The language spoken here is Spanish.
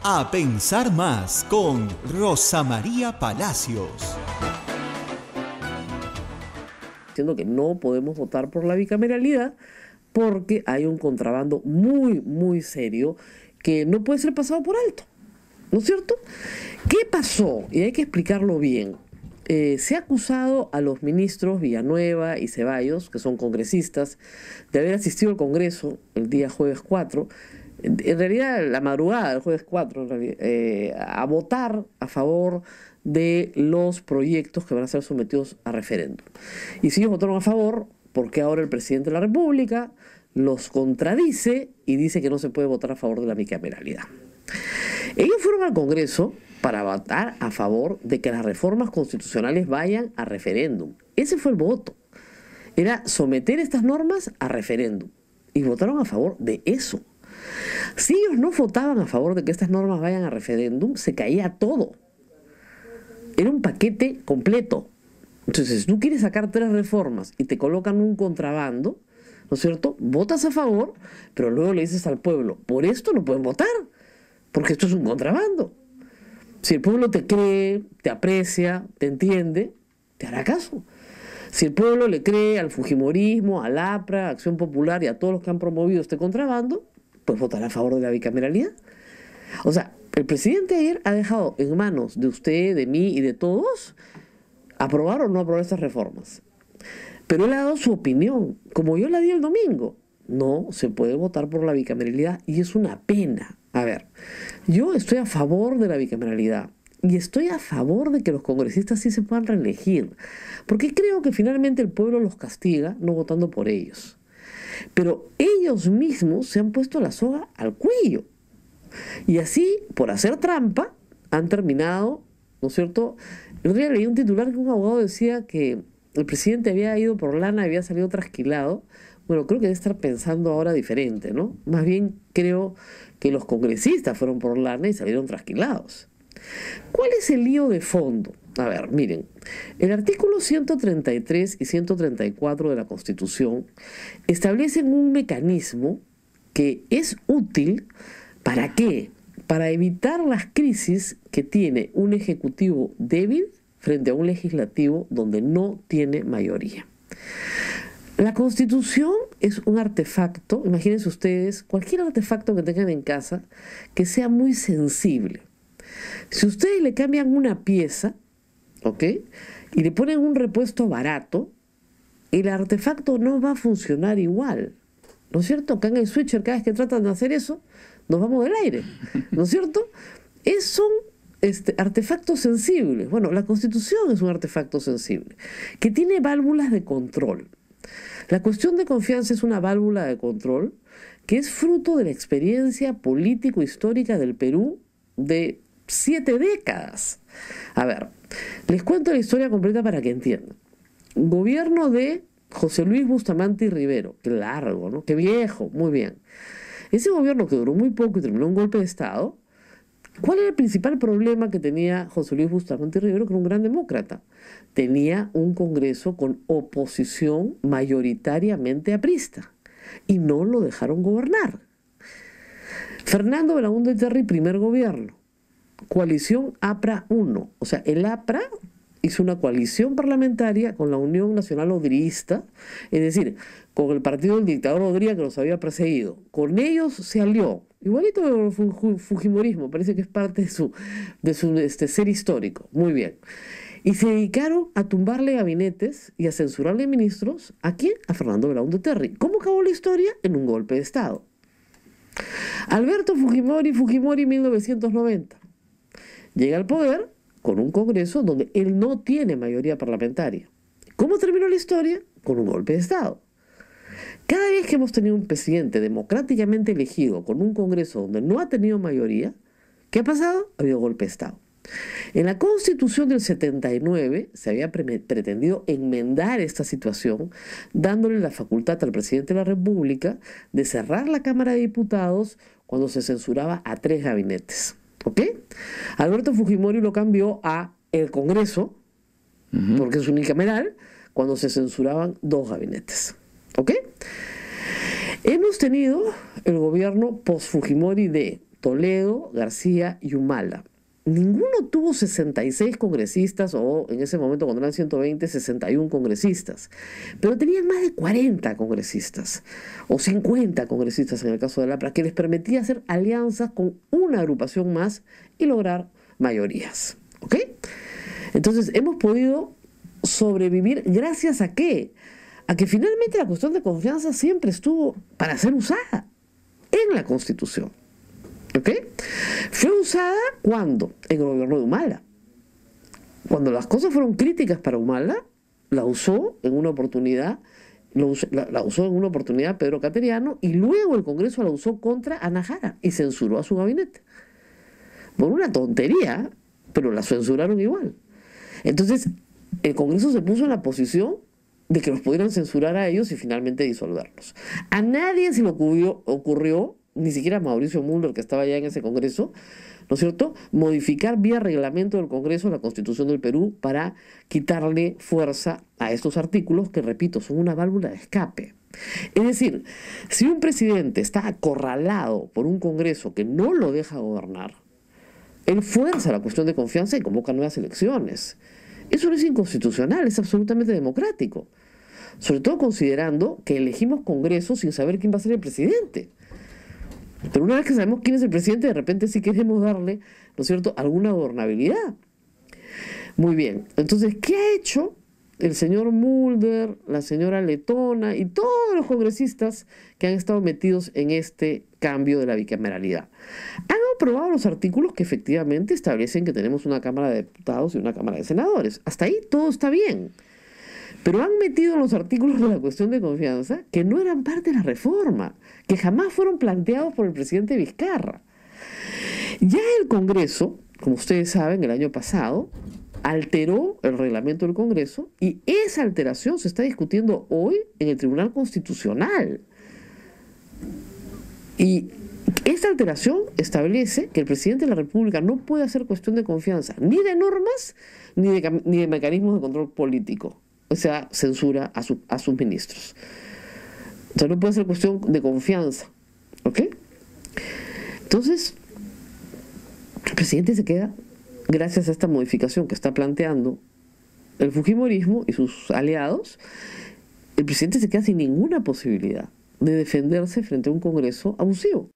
A Pensar Más con Rosa María Palacios. Diciendo que no podemos votar por la bicameralidad porque hay un contrabando muy serio que no puede ser pasado por alto, ¿no es cierto? ¿Qué pasó? Y hay que explicarlo bien. Se ha acusado a los ministros Villanueva y Ceballos, que son congresistas, de haber asistido al Congreso el día jueves 4, en realidad la madrugada del jueves 4, a votar a favor de los proyectos que van a ser sometidos a referéndum. Y si ellos votaron a favor, ¿por qué ahora el presidente de la República los contradice y dice que no se puede votar a favor de la bicameralidad? Ellos fueron al Congreso para votar a favor de que las reformas constitucionales vayan a referéndum. Ese fue el voto. Era someter estas normas a referéndum. Y votaron a favor de eso. Si ellos no votaban a favor de que estas normas vayan a referéndum, se caía todo. Era un paquete completo. Entonces, si tú quieres sacar 3 reformas y te colocan un contrabando, ¿no es cierto? Votas a favor, pero luego le dices al pueblo, por esto no pueden votar, porque esto es un contrabando. Si el pueblo te cree, te aprecia, te entiende, te hará caso. Si el pueblo le cree al fujimorismo, al APRA, a Acción Popular y a todos los que han promovido este contrabando, pues votará a favor de la bicameralidad. O sea, el presidente ayer ha dejado en manos de usted, de mí y de todos aprobar o no aprobar estas reformas. Pero él ha dado su opinión, como yo la di el domingo. No se puede votar por la bicameralidad y es una pena. A ver, yo estoy a favor de la bicameralidad y estoy a favor de que los congresistas sí se puedan reelegir, porque creo que finalmente el pueblo los castiga no votando por ellos. Pero ellos mismos se han puesto la soga al cuello. Y así, por hacer trampa, han terminado, ¿no es cierto? El otro día leí un titular que un abogado decía que el presidente había ido por lana y había salido trasquilado. Bueno, creo que debe estar pensando ahora diferente, ¿no? Más bien creo que los congresistas fueron por lana y salieron trasquilados. ¿Cuál es el lío de fondo? A ver, miren, el artículo 133 y 134 de la Constitución establecen un mecanismo que es útil. ¿Para qué? Para evitar las crisis que tiene un ejecutivo débil frente a un legislativo donde no tiene mayoría. La Constitución es un artefacto, imagínense ustedes, cualquier artefacto que tengan en casa que sea muy sensible. Si ustedes le cambian una pieza, ¿ok? Y le ponen un repuesto barato, el artefacto no va a funcionar igual. ¿No es cierto? Acá en el switcher, cada vez que tratan de hacer eso, nos vamos del aire. ¿No es cierto? Son artefactos sensibles. Bueno, la Constitución es un artefacto sensible que tiene válvulas de control. La cuestión de confianza es una válvula de control que es fruto de la experiencia político-histórica del Perú de 7 décadas. A ver, les cuento la historia completa para que entiendan. Gobierno de José Luis Bustamante y Rivero, qué largo, ¿no? Qué viejo, muy bien. Ese gobierno que duró muy poco y terminó un golpe de Estado, ¿cuál era el principal problema que tenía José Luis Bustamante y Rivero, que era un gran demócrata? Tenía un Congreso con oposición mayoritariamente aprista y no lo dejaron gobernar. Fernando Belaúnde Terry, primer gobierno. Coalición APRA 1. O sea, el APRA hizo una coalición parlamentaria con la Unión Nacional Odrista, es decir, con el partido del dictador Odría que los había perseguido. Con ellos se alió, igualito que el fujimorismo, parece que es parte de su ser histórico. Muy bien. Y se dedicaron a tumbarle gabinetes y a censurarle ministros. ¿A quién? A Fernando Belaúnde Terry. ¿Cómo acabó la historia? En un golpe de Estado. Alberto Fujimori 1990. Llega al poder con un Congreso donde él no tiene mayoría parlamentaria. ¿Cómo terminó la historia? Con un golpe de Estado. Cada vez que hemos tenido un presidente democráticamente elegido con un Congreso donde no ha tenido mayoría, ¿qué ha pasado? Ha habido golpe de Estado. En la Constitución del 79 se había pretendido enmendar esta situación, dándole la facultad al presidente de la República de cerrar la Cámara de Diputados cuando se censuraba a 3 gabinetes. ¿Ok? Alberto Fujimori lo cambió a el Congreso, porque es unicameral, cuando se censuraban 2 gabinetes. ¿Ok? Hemos tenido el gobierno post-Fujimori de Toledo, García y Humala. Ninguno tuvo 66 congresistas o en ese momento cuando eran 120, 61 congresistas. Pero tenían más de 40 congresistas o 50 congresistas en el caso de Lapra, que les permitía hacer alianzas con una agrupación más y lograr mayorías. ¿Ok? Entonces hemos podido sobrevivir gracias a ¿qué? A que finalmente la cuestión de confianza siempre estuvo para ser usada en la Constitución. ¿Ok? Fue usada ¿cuándo? En el gobierno de Humala. Cuando las cosas fueron críticas para Humala, la usó en una oportunidad, la usó en una oportunidad Pedro Cateriano, y luego el Congreso la usó contra Ana Jara y censuró a su gabinete. Por una tontería, pero la censuraron igual. Entonces, el Congreso se puso en la posición de que los pudieran censurar a ellos y finalmente disolverlos. A nadie se le ocurrió, ni siquiera a Mauricio Müller, que estaba ya en ese Congreso, ¿no es cierto?, modificar vía reglamento del Congreso la Constitución del Perú para quitarle fuerza a estos artículos que, repito, son una válvula de escape. Es decir, si un presidente está acorralado por un Congreso que no lo deja gobernar, él fuerza la cuestión de confianza y convoca nuevas elecciones. Eso no es inconstitucional, es absolutamente democrático. Sobre todo considerando que elegimos Congreso sin saber quién va a ser el presidente. Pero una vez que sabemos quién es el presidente, de repente sí queremos darle, ¿no es cierto?, alguna gobernabilidad. Muy bien, entonces, ¿qué ha hecho el señor Mulder, la señora Letona y todos los congresistas que han estado metidos en este cambio de la bicameralidad? Han aprobado los artículos que efectivamente establecen que tenemos una Cámara de Diputados y una Cámara de Senadores. Hasta ahí todo está bien. Pero han metido en los artículos de la cuestión de confianza que no eran parte de la reforma, que jamás fueron planteados por el presidente Vizcarra. Ya el Congreso, como ustedes saben, el año pasado, alteró el reglamento del Congreso y esa alteración se está discutiendo hoy en el Tribunal Constitucional. Y esta alteración establece que el presidente de la República no puede hacer cuestión de confianza ni de normas ni de mecanismos de control político. O sea, censura a sus ministros. O sea, no puede ser cuestión de confianza. ¿Ok? Entonces, el presidente se queda, gracias a esta modificación que está planteando el fujimorismo y sus aliados, el presidente se queda sin ninguna posibilidad de defenderse frente a un Congreso abusivo.